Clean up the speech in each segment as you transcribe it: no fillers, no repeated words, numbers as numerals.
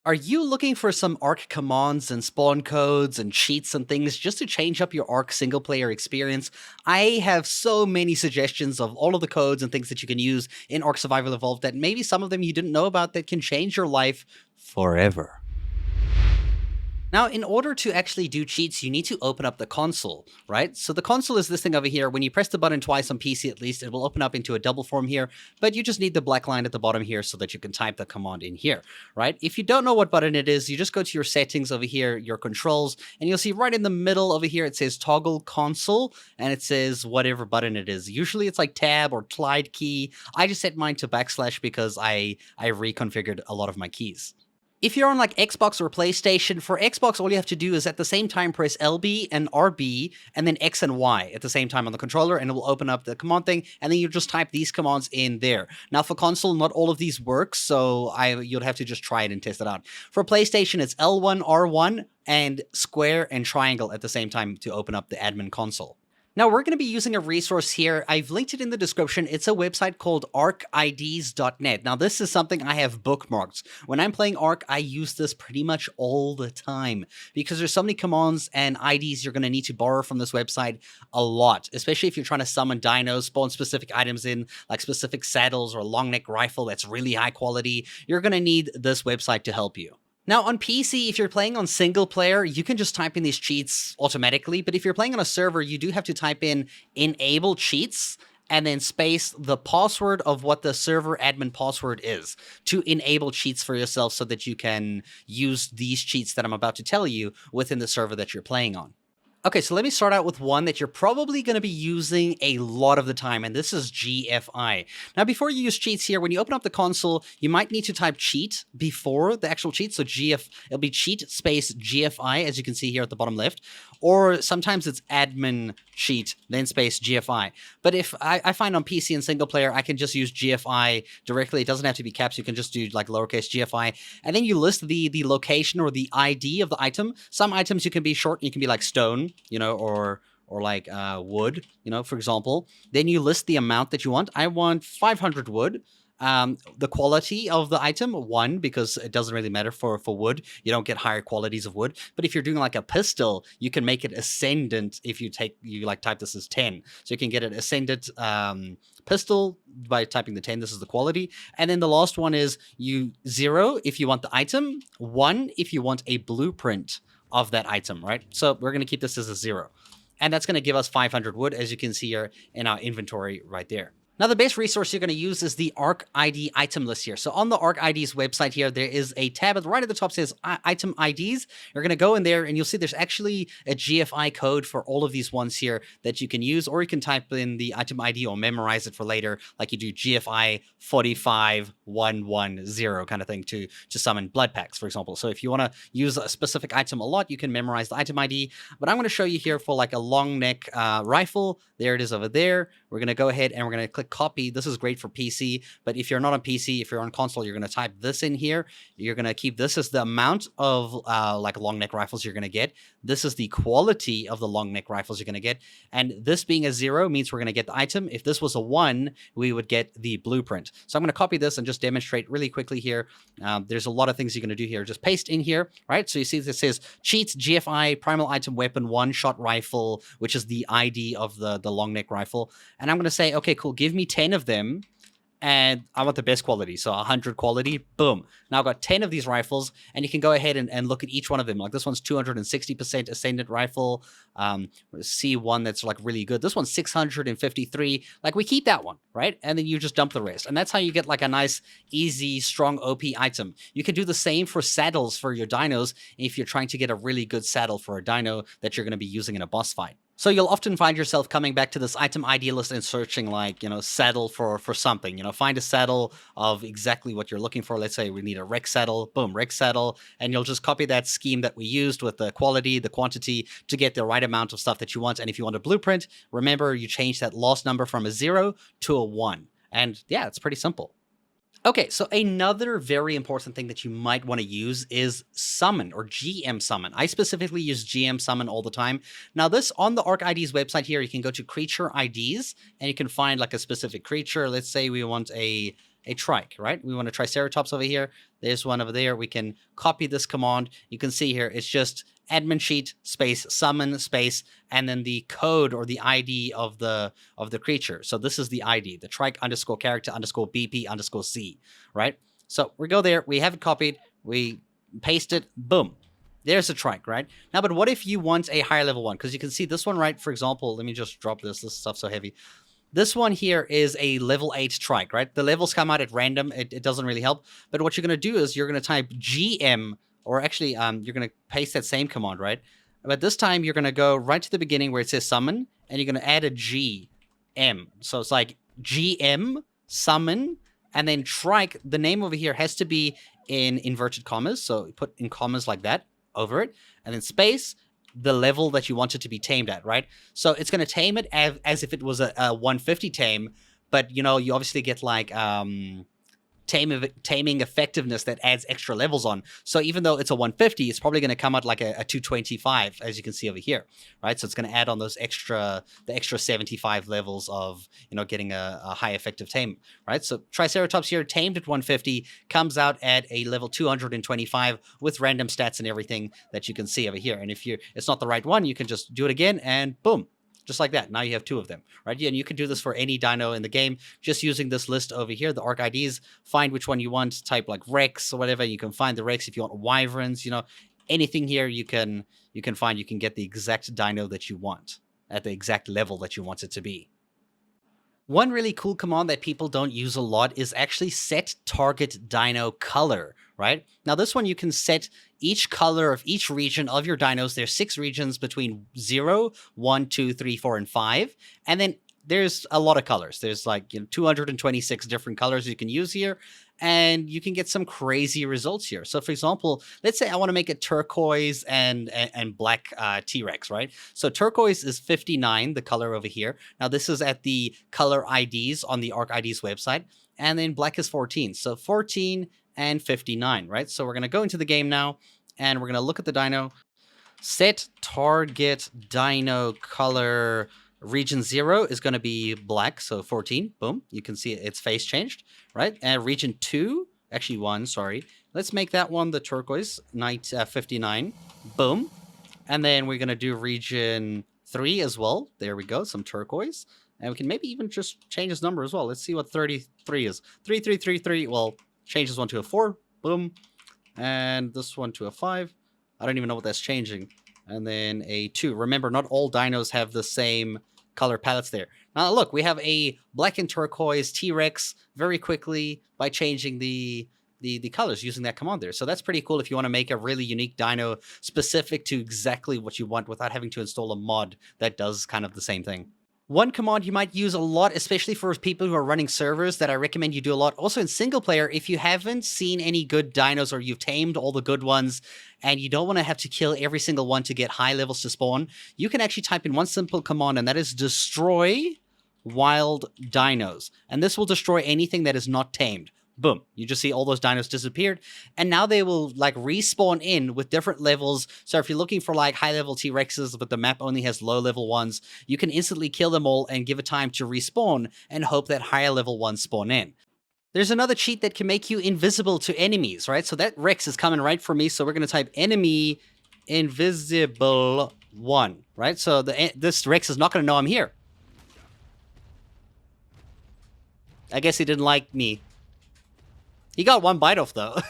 Are you looking for some Ark commands and spawn codes and cheats and things just to change up your Ark single player experience? I have so many suggestions of all of the codes and things that you can use in Ark Survival Evolved that maybe some of them you didn't know about that can change your life forever. Now, in order to actually do cheats, you need to open up the console, right? So the console is this thing over here. When you press the button twice on PC at least, it will open up into a double form here, but you just need the black line at the bottom here so that you can type the command in here, right? If you don't know what button it is, you just go to your settings over here, your controls, and you'll see right in the middle over here, it says toggle console, and it says whatever button it is. Usually it's like tab or slide key. I just set mine to backslash because I reconfigured a lot of my keys. If you're on like Xbox or PlayStation, for Xbox, all you have to do is at the same time press LB and RB and then X and Y at the same time on the controller, and it will open up the command thing, and then you just type these commands in there. Now for console, not all of these work, so you'll have to just try it and test it out. For PlayStation, it's L1, R1, and square and triangle at the same time to open up the admin console. Now, we're going to be using a resource here. I've linked it in the description. It's a website called arkids.net. Now, this is something I have bookmarked. When I'm playing Ark, I use this pretty much all the time because there's so many commands and IDs you're going to need to borrow from this website a lot, especially if you're trying to summon dinos, spawn specific items in, like specific saddles or a long neck rifle that's really high quality. You're going to need this website to help you. Now, on PC, if you're playing on single player, you can just type in these cheats automatically, but if you're playing on a server, you do have to type in enable cheats and then space the password of what the server admin password is to enable cheats for yourself so that you can use these cheats that I'm about to tell you within the server that you're playing on. Okay, so let me start out with one that you're probably going to be using a lot of the time, and this is GFI. Now, before you use cheats here, when you open up the console, you might need to type cheat before the actual cheat. So it'll be cheat space GFI, as you can see here at the bottom left, or sometimes it's admin cheat, then space GFI. But if I find on PC and single player, I can just use GFI directly. It doesn't have to be caps. You can just do like lowercase GFI, and then you list the location or the ID of the item. Some items you can be short, you can be like stone, you know, or like wood, you know, for example. Then you list the amount that you want. I want 500 wood. The quality of the item, 1, because it doesn't really matter for wood. You don't get higher qualities of wood. But if you're doing like a pistol, you can make it ascendant if you like type this as 10. So you can get an ascendant pistol by typing the 10. This is the quality. And then the last one is 0 if you want the item, 1 if you want a blueprint of that item, right? So we're going to keep this as a 0. And that's going to give us 500 wood, as you can see here in our inventory right there. Now, the best resource you're going to use is the Ark ID item list here. So on the Ark IDs website here, there is a tab right at the top says item IDs. You're going to go in there and you'll see there's actually a GFI code for all of these ones here that you can use, or you can type in the item ID or memorize it for later, like you do GFI 45110 kind of thing to summon blood packs, for example. So if you want to use a specific item a lot, you can memorize the item ID. But I'm going to show you here for like a long neck rifle. There it is over there. We're going to go ahead and we're going to click copy. This is great for PC, but if you're not on PC, if you're on console, you're going to type this in here. You're going to keep this as the amount of like long neck rifles you're going to get. This is the quality of the long neck rifles you're going to get. And this being a 0 means we're going to get the item. If this was a 1, we would get the blueprint. So I'm going to copy this and just demonstrate really quickly here. There's a lot of things you're going to do here. Just paste in here, right? So you see this says cheats, GFI, primal item, weapon, 1-shot rifle, which is the ID of the long neck rifle. And I'm going to say, okay, cool, give me 10 of them, and I want the best quality, so 100 quality, boom. Now I've got 10 of these rifles, and you can go ahead and look at each one of them. Like this one's 260% ascendant rifle. See one that's like really good. This one's 653. Like we keep that one, right? And then you just dump the rest. And that's how you get like a nice, easy, strong OP item. You can do the same for saddles for your dinos if you're trying to get a really good saddle for a dino that you're going to be using in a boss fight. So you'll often find yourself coming back to this item ID list and searching like, you know, saddle for something, you know, find a saddle of exactly what you're looking for. Let's say we need a Rex saddle, boom, Rex saddle. And you'll just copy that scheme that we used with the quality, the quantity to get the right amount of stuff that you want. And if you want a blueprint, remember you change that last number from a 0 to a 1. And yeah, it's pretty simple. Okay, so another very important thing that you might want to use is summon or GMsummon. I specifically use GMsummon all the time. Now this, on the Ark IDs website here, you can go to creature IDs and you can find like a specific creature. Let's say we want a a trike, right? We want a Triceratops over here. There's one over there. We can copy this command. You can see here, it's just admin sheet space summon space and then the code or the ID of the creature. So this is the ID, the trike underscore character underscore BP underscore C, right? So we go there, we have it copied, we paste it, boom. There's a trike, right? Now, but what if you want a higher level one? Because you can see this one, right? For example, let me just drop this. This stuff's so heavy. This one here is a level 8 trike, right? The levels come out at random. It doesn't really help. But what you're going to do is you're going to type GM, or actually, you're going to paste that same command, right? But this time, you're going to go right to the beginning where it says summon, and you're going to add a GM. So it's like GM, summon, and then trike. The name over here has to be in inverted commas. So you put in commas like that over it, and then space, the level that you want it to be tamed at, right? So it's going to tame it as if it was a 150 tame, but, you know, you obviously get like taming effectiveness that adds extra levels on. So even though it's a 150, it's probably going to come out like a 225, as you can see over here, right? So it's going to add on those the extra 75 levels of, you know, getting a high effective tame, right? So Triceratops here, tamed at 150, comes out at a level 225 with random stats and everything that you can see over here. And if it's not the right one, you can just do it again and boom. Just like that. Now you have 2 of them, right? Yeah, and you can do this for any dino in the game, just using this list over here, the Ark IDs. Find which one you want, type like Rex or whatever. You can find the Rex if you want Wyverns, you know, anything here you can find. You can get the exact dino that you want at the exact level that you want it to be. One really cool command that people don't use a lot is actually SetTargetDinoColor, right? Now this one you can set each color of each region of your dinos. There's 6 regions between 0, 1, 2, 3, 4, and 5. And then there's a lot of colors. There's like, you know, 226 different colors you can use here, and you can get some crazy results here. So for example, let's say I want to make it turquoise and black T-Rex, right? So turquoise is 59, the color over here. Now this is at the color IDs on the Ark IDs website, and then black is 14. So 14 and 59, right? So we're going to go into the game now, and we're going to look at the dino. SetTargetDinoColor. Region 0 is going to be black, so 14. Boom. You can see its face changed, right? And region 2, actually 1, sorry. Let's make that one the turquoise, 59. Boom. And then we're going to do region 3 as well. There we go, some turquoise. And we can maybe even just change this number as well. Let's see what 33 is. 3333, well, change this one to a 4. Boom. And this one to a 5. I don't even know what that's changing. And then a 2. Remember, not all dinos have the same color palettes there. Now look, we have a black and turquoise T-Rex very quickly by changing the colors using that command there. So that's pretty cool if you want to make a really unique dino specific to exactly what you want without having to install a mod that does kind of the same thing. One command you might use a lot, especially for people who are running servers, that I recommend you do a lot, also in single player, if you haven't seen any good dinos or you've tamed all the good ones and you don't want to have to kill every single one to get high levels to spawn, you can actually type in one simple command, and that is DestroyWildDinos. And this will destroy anything that is not tamed. Boom. You just see all those dinos disappeared. And now they will like respawn in with different levels. So if you're looking for like high level T-Rexes, but the map only has low level ones, you can instantly kill them all and give it time to respawn and hope that higher level ones spawn in. There's another cheat that can make you invisible to enemies, right? So that Rex is coming right for me. So we're going to type EnemyInvisible 1, right? So this Rex is not going to know I'm here. I guess he didn't like me. He got one bite off, though.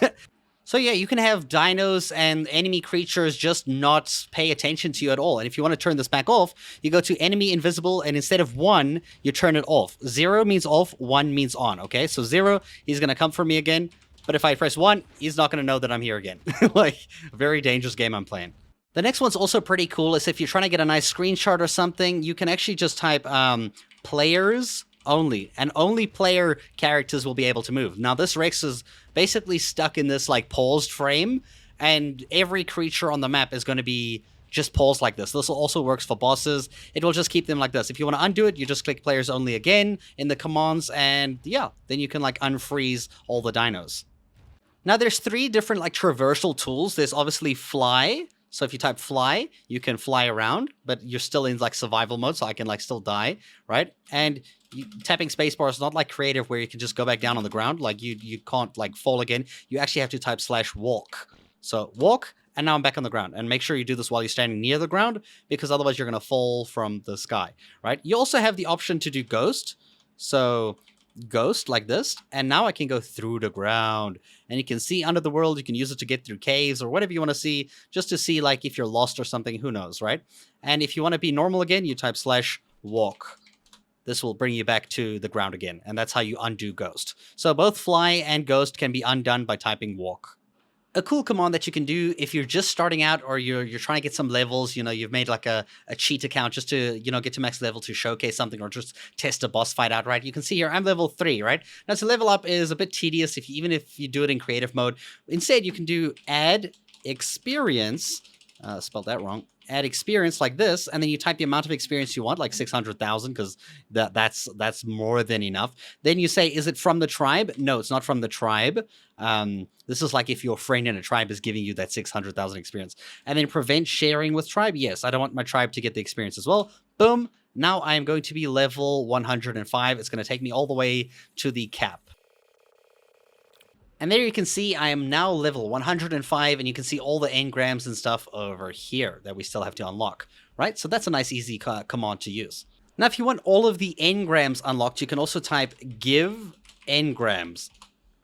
So yeah, you can have dinos and enemy creatures just not pay attention to you at all. And if you want to turn this back off, you go to enemy invisible, and instead of 1, you turn it off. 0 means off, 1 means on, okay? So 0, he's going to come for me again. But if I press 1, he's not going to know that I'm here again. Like, very dangerous game I'm playing. The next one's also pretty cool. Is if you're trying to get a nice screenshot or something, you can actually just type players only, and only player characters will be able to move. Now this Rex is basically stuck in this like paused frame, and every creature on the map is going to be just paused like this. This also works for bosses. It will just keep them like this. If you want to undo it, you just click players only again in the commands, and yeah, then you can like unfreeze all the dinos. Now there's 3 different like traversal tools. There's obviously fly, So if you type fly, you can fly around, but you're still in like survival mode, so I can like still die, right? And tapping spacebar is not like creative where you can just go back down on the ground. Like you can't like fall again. You actually have to type /walk. So walk, and now I'm back on the ground. And make sure you do this while you're standing near the ground, because otherwise you're going to fall from the sky, right? You also have the option to do ghost. So ghost like this, and now I can go through the ground, and you can see under the world. You can use it to get through caves or whatever you want to see, just to see like if you're lost or something, who knows, right? And if you want to be normal again, you type /walk. This will bring you back to the ground again, and that's how you undo ghost. So both fly and ghost can be undone by typing walk. A cool command that you can do if you're just starting out, or you're trying to get some levels, you've made like a cheat account just to, get to max level to showcase something, or just test a boss fight out, right? You can see here, I'm level 3, right? Now to level up is a bit tedious even if you do it in creative mode. Instead, you can do AddExperience, spelled that wrong, AddExperience like this, and then you type the amount of experience you want, like 600,000, because that's more than enough. Then you say, is it from the tribe? No, it's not from the tribe. This is like if your friend in a tribe is giving you that 600,000 experience. And then prevent sharing with tribe. Yes, I don't want my tribe to get the experience as well. Boom. Now I am going to be level 105. It's going to take me all the way to the cap. And there you can see I am now level 105, and you can see all the engrams and stuff over here that we still have to unlock, right? So that's a nice, easy command to use. Now, if you want all of the engrams unlocked, you can also type GiveEngrams,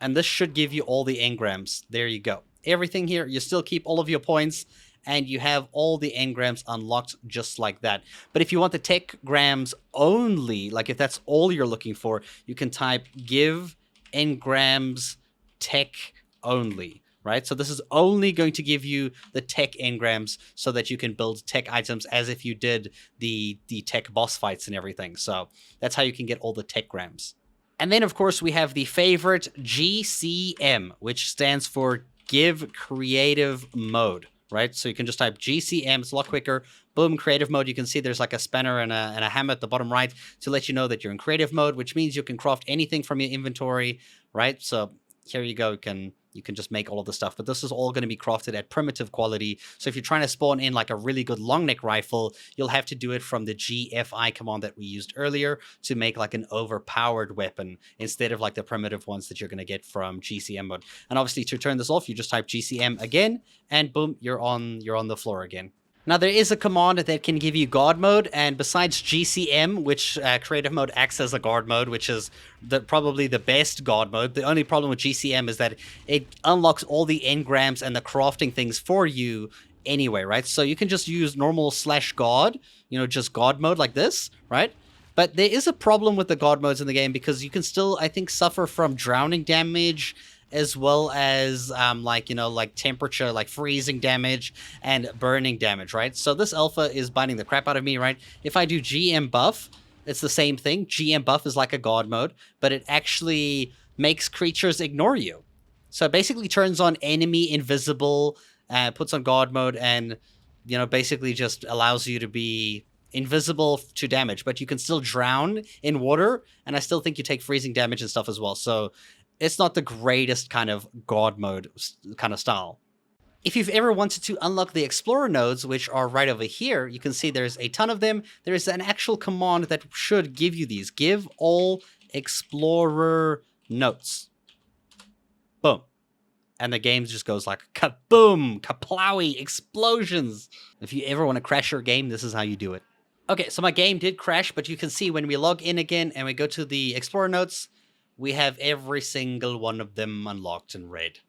and this should give you all the engrams. There you go. Everything here, you still keep all of your points, and you have all the engrams unlocked just like that. But if you want the TekGrams only, like if that's all you're looking for, you can type GiveEngramsTekOnly, right? So this is only going to give you the tech engrams so that you can build tech items as if you did the tech boss fights and everything. So that's how you can get all the tech grams. And then, of course, we have the favorite GCM, which stands for GiveCreativeMode, right? So you can just type GCM. It's a lot quicker. Boom, creative mode. You can see there's like a spanner and a hammer at the bottom right to let you know that you're in creative mode, which means you can craft anything from your inventory, right? So here you go. You can just make all of the stuff, but this is all going to be crafted at primitive quality. So if you're trying to spawn in like a really good long neck rifle, you'll have to do it from the GFI command that we used earlier to make like an overpowered weapon instead of like the primitive ones that you're going to get from GCM mode. And obviously to turn this off, you just type GCM again, and boom, you're on the floor again. Now, there is a command that can give you guard mode, and besides GCM, which creative mode acts as a guard mode, which is probably the best guard mode, the only problem with GCM is that it unlocks all the engrams and the crafting things for you anyway, right? So you can just use normal /guard, just guard mode like this, right? But there is a problem with the guard modes in the game, because you can still, I think, suffer from drowning damage, as well as like temperature, like freezing damage and burning damage, right? So this alpha is biting the crap out of me, right? If I do GMBuff, it's the same thing. GMBuff is like a guard mode, but it actually makes creatures ignore you. So it basically turns on EnemyInvisible, puts on guard mode, and basically just allows you to be invisible to damage, but you can still drown in water, and I still think you take freezing damage and stuff as well. So it's not the greatest kind of guard mode kind of style. If you've ever wanted to unlock the Explorer nodes, which are right over here, you can see there's a ton of them. There's an actual command that should give you these. GiveAllExplorerNotes. Boom. And the game just goes like kaboom, kaplowy, explosions. If you ever want to crash your game, this is how you do it. Okay, so my game did crash, but you can see when we log in again and we go to the Explorer notes, we have every single one of them unlocked in red.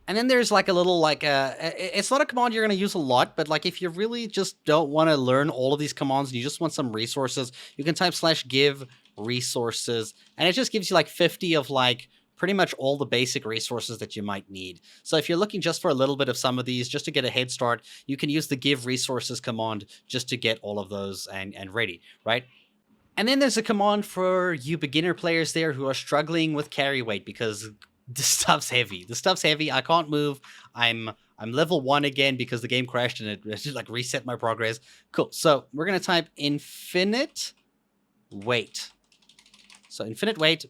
And then there's like a little it's not a command you're going to use a lot, but like if you really just don't want to learn all of these commands and you just want some resources, you can type /GiveResources, and it just gives you like 50 of like pretty much all the basic resources that you might need. So if you're looking just for a little bit of some of these, just to get a head start, you can use the GiveResources command just to get all of those and ready, right? And then there's a command for you beginner players there who are struggling with carry weight, because this stuff's heavy. The stuff's heavy. I can't move. I'm level 1 again because the game crashed and it just like reset my progress. Cool. So we're going to type InfiniteWeight. So InfiniteWeight,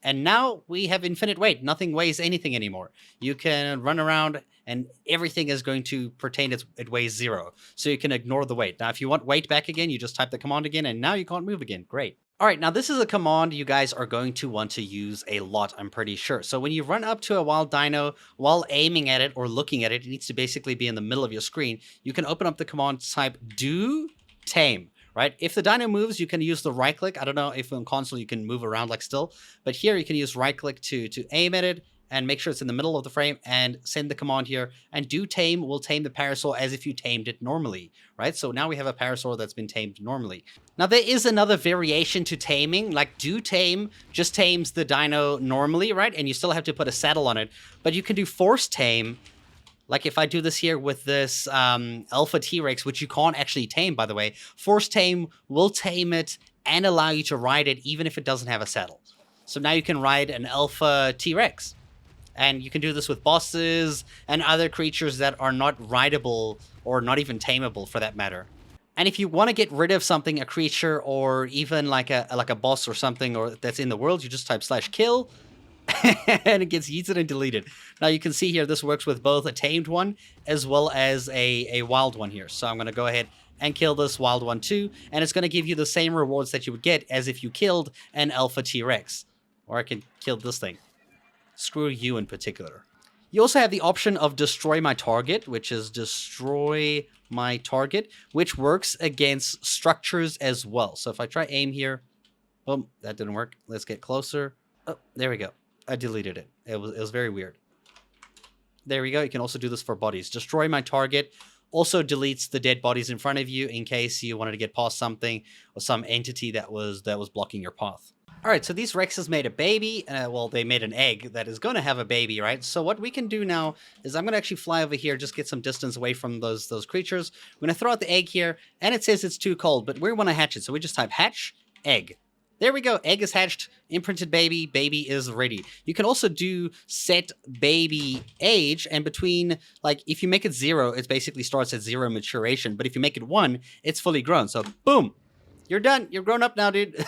And now we have infinite weight. Nothing weighs anything anymore. You can run around and everything is going to pretend it weighs 0. So you can ignore the weight. Now, if you want weight back again, you just type the command again, and now you can't move again. Great. All right, now this is a command you guys are going to want to use a lot, I'm pretty sure. So when you run up to a wild dino, while aiming at it or looking at it, it needs to basically be in the middle of your screen. You can open up the command, type DoTame. Right? If the dino moves, you can use the right click. I don't know if on console you can move around like still, but here you can use right click to aim at it and make sure it's in the middle of the frame and send the command here. And DoTame will tame the parasaur as if you tamed it normally, right? So now we have a parasaur that's been tamed normally. Now there is another variation to taming, like DoTame just tames the dino normally, right? And you still have to put a saddle on it, but you can do ForceTame. Like if I do this here with this Alpha T-Rex, which you can't actually tame, by the way, ForceTame will tame it and allow you to ride it even if it doesn't have a saddle. So now you can ride an Alpha T-Rex. And you can do this with bosses and other creatures that are not rideable or not even tameable for that matter. And if you want to get rid of something, a creature or even like a boss or something or that's in the world, you just type /kill. And it gets yeeted and deleted. Now you can see here, this works with both a tamed one as well as a wild one here. So I'm going to go ahead and kill this wild one too. And it's going to give you the same rewards that you would get as if you killed an Alpha T-Rex. Or I can kill this thing. Screw you in particular. You also have the option of DestroyMyTarget, which is DestroyMyTarget, which works against structures as well. So if I try aim here, boom, that didn't work. Let's get closer. Oh, there we go. I deleted it. It was very weird. There we go. You can also do this for bodies. DestroyMyTarget also deletes the dead bodies in front of you in case you wanted to get past something or some entity that was blocking your path. All right, so these Rexes made a baby. Well, they made an egg that is going to have a baby, right? So what we can do now is I'm going to actually fly over here, just get some distance away from those creatures. We're going to throw out the egg here, and it says it's too cold, but we want to hatch it. So we just type hatch egg. There we go. Egg is hatched. Imprinted baby. Baby is ready. You can also do SetBabyAge, and between, like, if you make it 0, it basically starts at 0 maturation. But if you make it 1, it's fully grown. So, boom. You're done. You're grown up now, dude.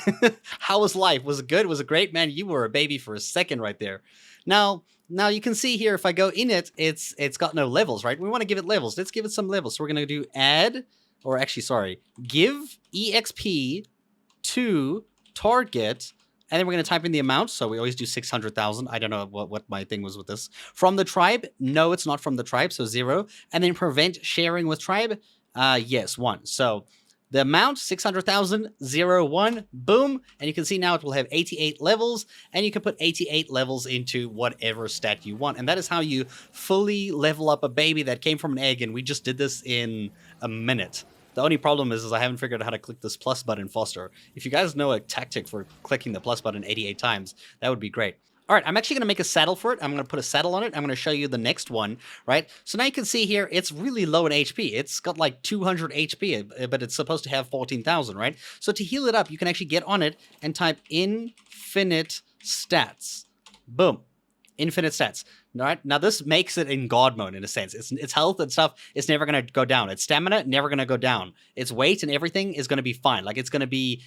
How was life? Was it good? Was it great? Man, you were a baby for a second right there. Now you can see here, if I go in it, it's got no levels, right? We want to give it levels. Let's give it some levels. So we're going to do GiveExpToTarget, and then we're going to type in the amount. So we always do 600,000. I don't know what my thing was with this. From the tribe? No, it's not from the tribe, so 0. And then prevent sharing with tribe? Yes, 1. So the amount, 600,000, 0, 1, boom. And you can see now it will have 88 levels, and you can put 88 levels into whatever stat you want. And that is how you fully level up a baby that came from an egg, and we just did this in a minute. The only problem is I haven't figured out how to click this plus button faster. If you guys know a tactic for clicking the plus button 88 times, that would be great. All right, I'm actually going to make a saddle for it. I'm going to put a saddle on it. I'm going to show you the next one, right? So now you can see here, it's really low in HP. It's got like 200 HP, but it's supposed to have 14,000, right? So to heal it up, you can actually get on it and type InfiniteStats. Boom. InfiniteStats. All right, now this makes it in God mode in a sense. Its health and stuff is never going to go down. Its stamina never going to go down. Its weight and everything is going to be fine. Like it's going to be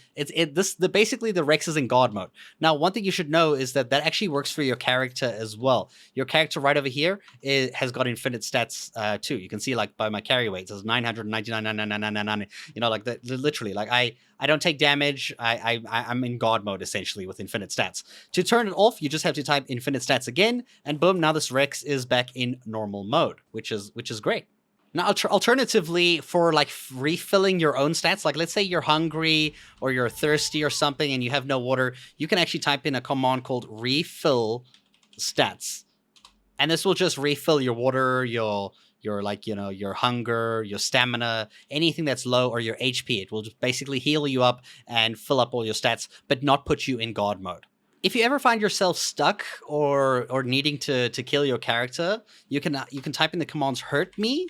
basically the Rex is in God mode. Now, one thing you should know is that actually works for your character as well. Your character right over here has got infinite stats too. You can see like by my carry weight, it says 999,999,999. You know, like that. Literally, like I don't take damage. I'm in God mode essentially with infinite stats. To turn it off, you just have to type infinite stats again, and boom, now this Rex is back in normal mode, which is great. Now, alternatively, for like refilling your own stats, like let's say you're hungry or you're thirsty or something and you have no water, you can actually type in a command called Refillstats, and this will just refill your water, your like, you know, your hunger, your stamina, anything that's low, or your HP. It will just basically heal you up and fill up all your stats, but not put you in God mode. If you ever find yourself stuck or needing to kill your character, you can type in the commands HurtMe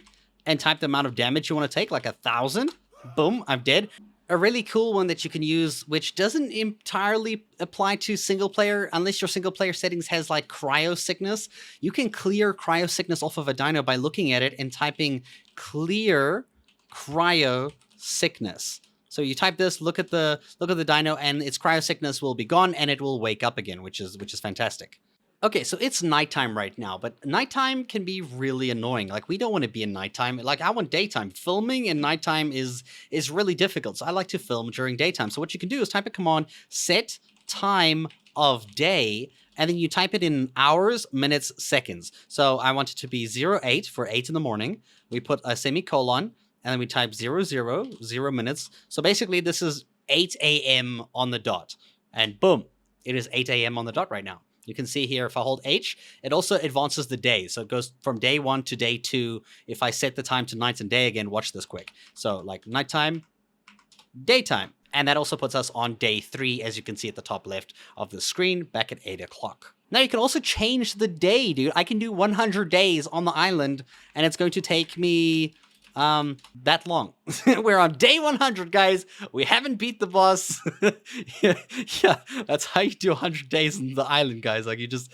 and type the amount of damage you want to take, like 1,000. Boom, I'm dead. A really cool one that you can use, which doesn't entirely apply to single player, unless your single player settings has like CryoSickness. You can clear CryoSickness off of a dino by looking at it and typing ClearCryoSickness. So you type this, look at the dino, and its cryosickness will be gone, and it will wake up again, which is fantastic. Okay, so it's nighttime right now, but nighttime can be really annoying. Like, we don't want to be in nighttime. Like, I want daytime. Filming in nighttime is really difficult. So I like to film during daytime. So what you can do is type a command, SetTimeOfDay, and then you type it in hours, minutes, seconds. So I want it to be 08 for 8 in the morning. We put a semicolon, and then we type 00, 0 minutes. So basically, this is 8 a.m. on the dot. And boom, it is 8 a.m. on the dot right now. You can see here, if I hold H, it also advances the day. So it goes from day 1 to day 2. If I set the time to night and day again, watch this quick. So like nighttime, daytime. And that also puts us on day 3, as you can see at the top left of the screen, back at 8 o'clock. Now you can also change the day, dude. I can do 100 days on the island, and it's going to take me that long. We're on day 100, guys. We haven't beat the boss. yeah, that's how you do 100 days on the island, guys. Like, you just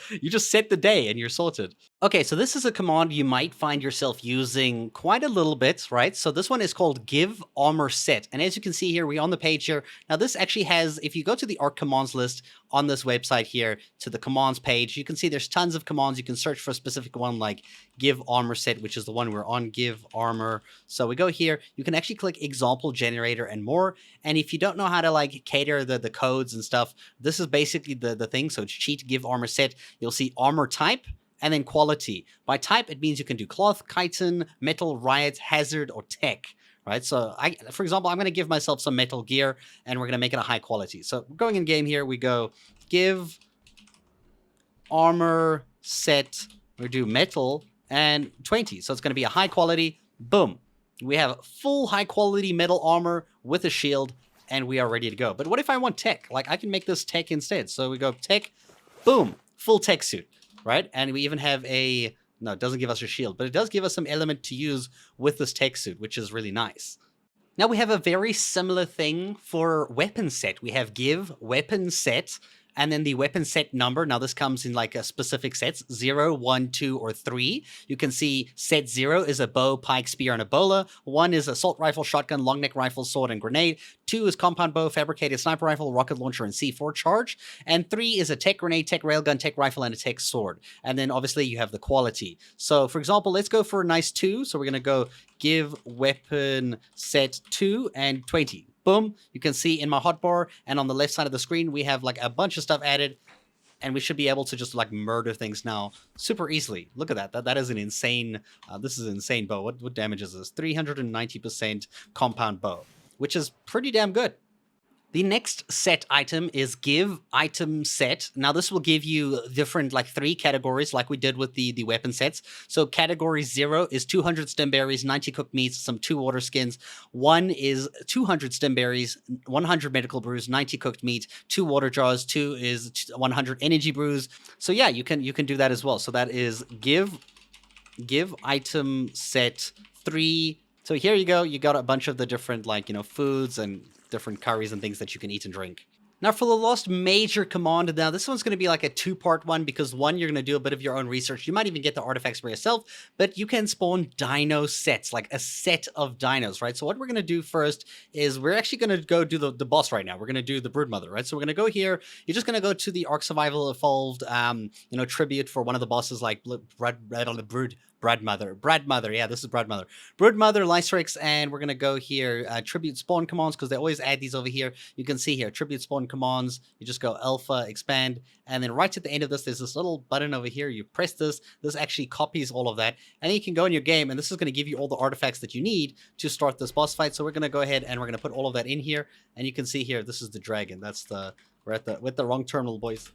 set the day and you're sorted. Okay, so this is a command you might find yourself using quite a little bit, right? So this one is called GiveArmorSet. And as you can see here, we're on the page here. Now this actually has, if you go to the Ark commands list on this website here, to the commands page, you can see there's tons of commands. You can search for a specific one like GiveArmorSet, which is the one we're on, GiveArmor. So we go here, you can actually click example generator and more. And if you don't know how to like cater the codes and stuff, this is basically the thing. So it's cheat GiveArmorSet. You'll see armor type, and then quality. By type, it means you can do cloth, chitin, metal, riot, hazard, or tech, right? So for example, I'm going to give myself some metal gear, and we're going to make it a high quality. So going in game here, we go give armor set, we do metal, and 20. So it's going to be a high quality, boom. We have full high quality metal armor with a shield, and we are ready to go. But what if I want tech? Like, I can make this tech instead. So we go tech, boom, full tech suit. Right? And we even have a, no, it doesn't give us a shield, but it does give us some element to use with this tech suit, which is really nice. Now we have a very similar thing for weapon set. We have GiveWeaponSet, and then the weapon set number. Now this comes in like a specific sets, 0, 1, 2, or 3. You can see set 0 is a bow, pike, spear, and a bowler. 1 is assault rifle, shotgun, long neck rifle, sword, and grenade. 2 is compound bow, fabricated sniper rifle, rocket launcher, and C4 charge. And 3 is a tech grenade, tech railgun, tech rifle, and a tech sword. And then obviously you have the quality. So for example, let's go for a nice 2. So we're going to go GiveWeaponSet 2 and 20. Boom, you can see in my hotbar and on the left side of the screen, we have like a bunch of stuff added, and we should be able to just like murder things now super easily. Look at that. That is an insane, this is an insane bow. What damage is this? 390% compound bow, which is pretty damn good. The next set item is GiveItemSet. Now this will give you different like 3 categories like we did with the weapon sets. So category 0 is 200 stem berries, 90 cooked meats, some 2 water skins. 1 is 200 stem berries, 100 medical brews, 90 cooked meat, 2 water jars. 2 is 100 energy brews. So yeah, you can do that as well. So that is GiveItemSet 3. So here you go. You got a bunch of the different like, you know, foods and different curries and things that you can eat and drink. Now for the last major command, now this one's going to be like a 2-part one, because 1, you're going to do a bit of your own research. You might even get the artifacts for yourself, but you can spawn dino sets, like a set of dinos, right? So what we're going to do first is we're actually going to go do the boss right now. We're going to do the broodmother, right? So we're going to go here. You're just going to go to the Ark Survival Evolved, you know, tribute for one of the bosses, like Broodmother, yeah, this is Broodmother. Broodmother, Lystrix, and we're going to go here, tribute spawn commands, because they always add these over here. You can see here, tribute spawn commands. You just go alpha, expand, and then right at the end of this, there's this little button over here. You press this. This actually copies all of that, and then you can go in your game, and this is going to give you all the artifacts that you need to start this boss fight. So we're going to go ahead and we're going to put all of that in here, and you can see here, this is the dragon. That's we're with the wrong terminal, boys.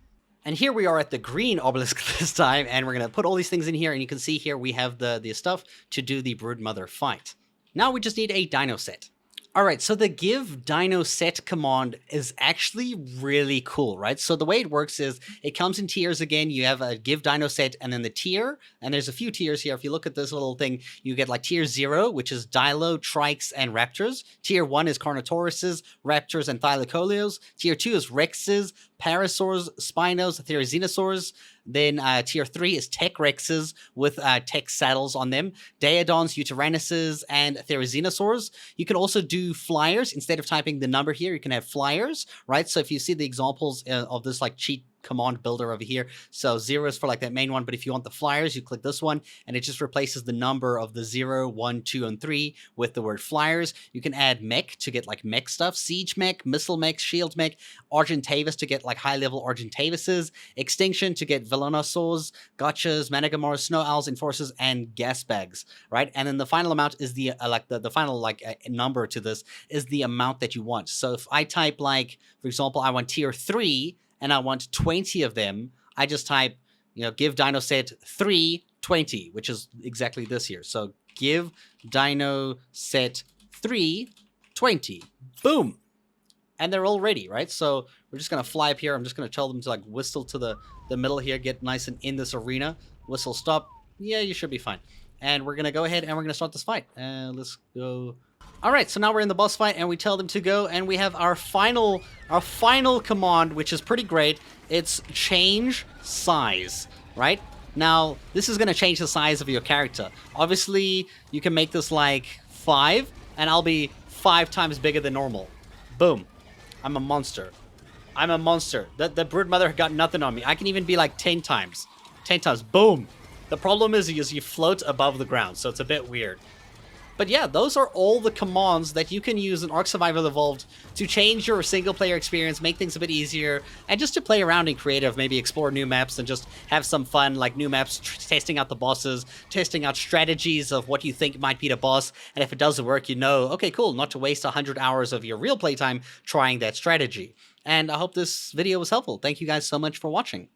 And here we are at the green obelisk this time, and we're going to put all these things in here, and you can see here we have the stuff to do the broodmother fight. Now we just need a dino set. All right, so the GiveDinoSet command is actually really cool, right? So the way it works is it comes in tiers again. You have a GiveDinoSet and then the tier, and there's a few tiers here. If you look at this little thing, you get like tier 0, which is Dilo, Trikes, and Raptors. Tier 1 is Carnotauruses, Raptors, and Thylacolios. Tier 2 is Rexes, Parasaurs, Spinos, Therizinosaurs. Then tier 3 is Tech Rexes with tech saddles on them. Daeodons, Utyrannus's, and Therizinosaurs. You can also do flyers. Instead of typing the number here, you can have flyers, right? So if you see the examples of this like cheat command builder over here, so 0 is for like that main one, but if you want the flyers, you click this one and it just replaces the number of the 0, 1, 2, and 3 with the word flyers. You can add mech to get like mech stuff, siege mech, missile mech, shield mech, Argentavis to get like high level Argentavises, extinction to get Velonosaurs, gotchas, Managamars, snow owls, enforcers, and gas bags, right? And then the final amount is the final number to this is the amount that you want. So if I type like, for example, I want tier 3 and I want 20 of them, I just type, give dino set 3 20, which is exactly this here. So give dino set 3 20. Boom. And they're all ready, right? So we're just going to fly up here. I'm just going to tell them to like whistle to the middle here, get nice and in this arena. Whistle stop. Yeah, you should be fine. And we're going to go ahead and we're going to start this fight. Let's go. All right, so now we're in the boss fight and we tell them to go, and we have our final command, which is pretty great. It's change size, right? Now, this is going to change the size of your character. Obviously, you can make this like 5, and I'll be 5 times bigger than normal. Boom. I'm a monster. I'm a monster. The broodmother got nothing on me. I can even be like 10 times. 10 times. Boom. The problem is you float above the ground, so it's a bit weird. But yeah, those are all the commands that you can use in Ark Survival Evolved to change your single-player experience, make things a bit easier, and just to play around in creative, maybe explore new maps and just have some fun, like new maps, testing out the bosses, testing out strategies of what you think might beat a boss, and if it doesn't work, okay, cool, not to waste 100 hours of your real playtime trying that strategy. And I hope this video was helpful. Thank you guys so much for watching.